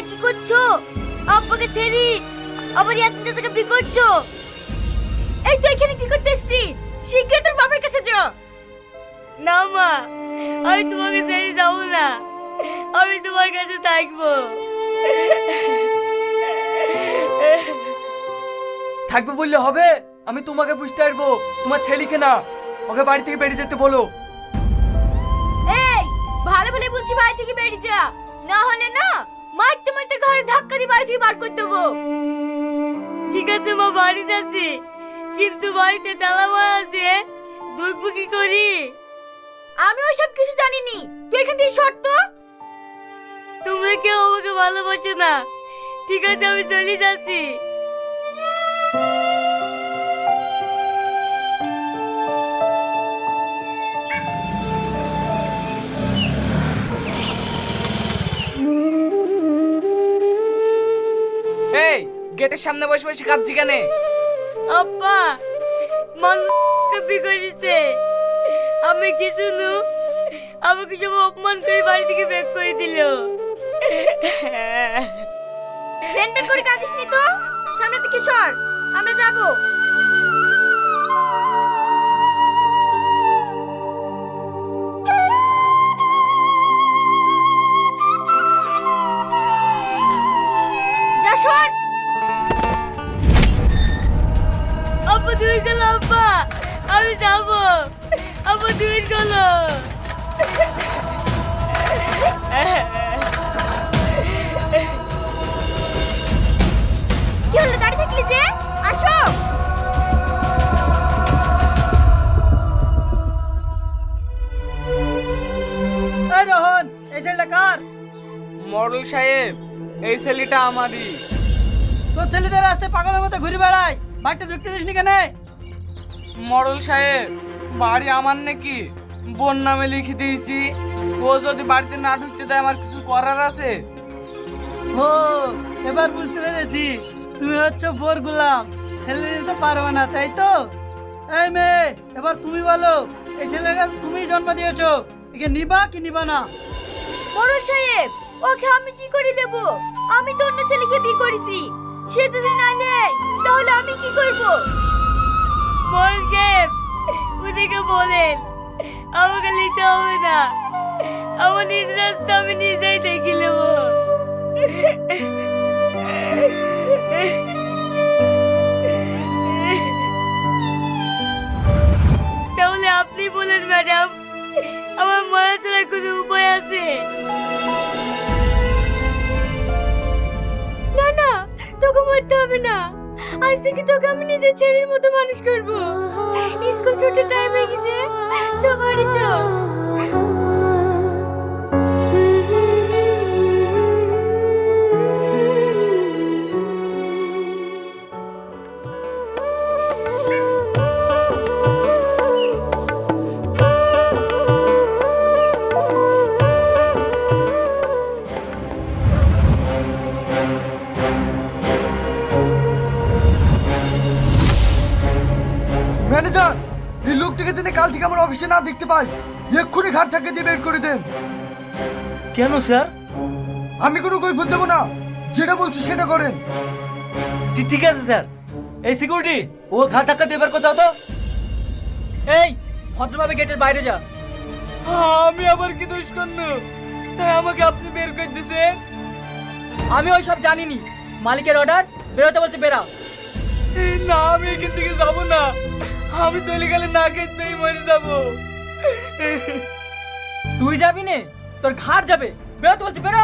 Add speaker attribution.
Speaker 1: কি করছো? আব্বাকে ছেড়ে আবার ইয়াসিন চাচাকে বিয়ে করছো? এই তুই এখানে কি করতে এসেছিস? শিগগির তোর বাবার কাছে যা। না মা, আমি তোমাকে ছেড়ে যাবো না, আমি তোমার কাছে থাকবো।
Speaker 2: থাকবে বললে হবে? আমি তোমাকে বুঝতে পারবো, তোমার ছেলেকে না। ওকে বাড়ি থেকে বেরিয়ে যেতে বলো।
Speaker 1: এই ভালো ভালো বলছি, বাড়ি থেকে বেরিয়ে যা, না হলে না মারতে মারতে ঘরে ধাক্কা দিয়ে বাড়ি থেকে বার করে দেবো। ঠিক আছে মা, বাড়ি যাচ্ছি, কিন্তু বাড়িতে তালা মারা আছে, ঢুকবো কি করি? আমি ওসব কিছু জানিনি, তুই এখান থেকে সর তো। তোমরা কেউ আমাকে ভালোবাসো না, ঠিক আছে আমি চলে যাচ্ছি।
Speaker 3: এই গেটের সামনে বসে বসে কাঁদছি কেন?
Speaker 1: আব্বা মানুষকে বিয়ে করেছে, আমি কিছু নু, আমাকে সব অপমান করে বাড়ি থেকে বের করে দিল। বেন বেন করে কাঁদিস নি তো, সামনে থেকে সর, আমরা যাবো। যা সর। আব্বা দূর গেল, আব্বা আমি যাবো, আব্বা দূর গেল। কি হলো, দাঁড়িয়ে থাকলি যে? আসো।
Speaker 2: এই রোহন, এই ছেলেটা কার?
Speaker 3: মডেল সাহেব, এই ছেলেটা আমারই।
Speaker 2: তোর ছেলেদের রাস্তায় পাগলের মতো ঘুরে বেড়ায়, বাড়িতে ঢুকতে দিসনি কেন?
Speaker 3: মডেল সাহেব, বাড়ি আমার নাকি? বোন নামে লিখে দিয়েছি, ও যদি বাড়িতে না ঢুকতে দেয় আমার কিছু করার আছে?
Speaker 2: ও এবার বুঝতে পেরেছি, তুমি হচ্ছে বোর গোলাম, ছেলে নিতে পারবে না, তাই তো? এই মেয়ে, এবার তুমি বলো, এই ছেলের কাছে তুমি জন্ম দিয়েছো, একে নিবা কি নিবা না?
Speaker 1: বড় সাহেব, ওকে আমি কি করে নেব? আমি তো অন্য ছেলেকে বিয়ে করেছি, সে যদি না নেয় তাহলে আমি কি করব? বড় সাহেব, ওদেরকে বলেন আমাকে নিতে হবে না, আমার নিজের রাস্তা আমি নিজেই দেখে নেব। তাহলে আপনি বলেন ম্যাডাম, আমার মারা ছাড়া কোনো উপায় আছে? না না, তোকে মরতে হবে না, আজ থেকে তোকে আমি নিজের ছেলের মতো মানুষ করবো। স্কুল ছুটির টাইম হয়ে গেছে, চ বাড়ি চ।
Speaker 2: ম্যানেজার, এই লোকটাকে যেন কাল থেকে আমার অফিসে না দেখতে পাই, এক্ষুনি ঘাট থেকে দিয়ে বের করে দেন। কেন স্যার? আমি কোনো কৈফিয়ত দেবো না, যেটা বলছি সেটা করেন। ঠিক আছে স্যার। এই সিকিউরিটি, ও ঘাট ধাক্কা দিয়ে বের করতে হতো। এই ভদ্রভাবে গেটের বাইরে যা।
Speaker 3: আমি আবার কি দোষ করলো, তাই আমাকে আপনি বের করে দিয়েছেন?
Speaker 2: আমি ওই সব জানিনি, মালিকের অর্ডার, বেরোতে বলছে বেরা।
Speaker 3: না, আমি এখান থেকে যাবো না, আমি চলে গেলে না খেতে মরে যাবো।
Speaker 2: তুই যাবি নে, তোর ঘাট যাবে, বেরোতে বলছে বেরো।